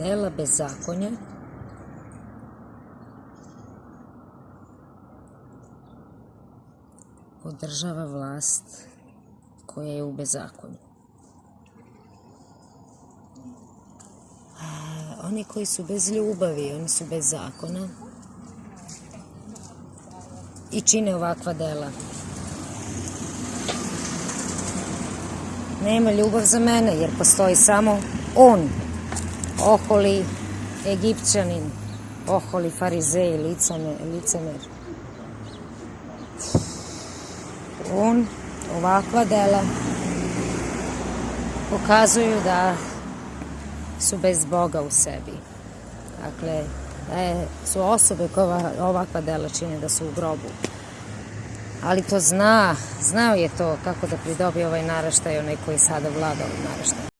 dela bezakonja podržava vlast koja je u bezakonju. Oni koji su bez ljubavi, oni su bez zakona i čine ovakva dela. Nema ljubav za mene jer postoji samo on, oholi Egipćanin, oholi farizej, licemer. On, ovakva dela pokazuju da su bez Boga u sebi. Dakle, su osobe koje ovakva dela čine da su u grobu. Ali to znao je to kako da pridobije ovaj naraštaj, onaj koji sada vlada ovim naraštajem.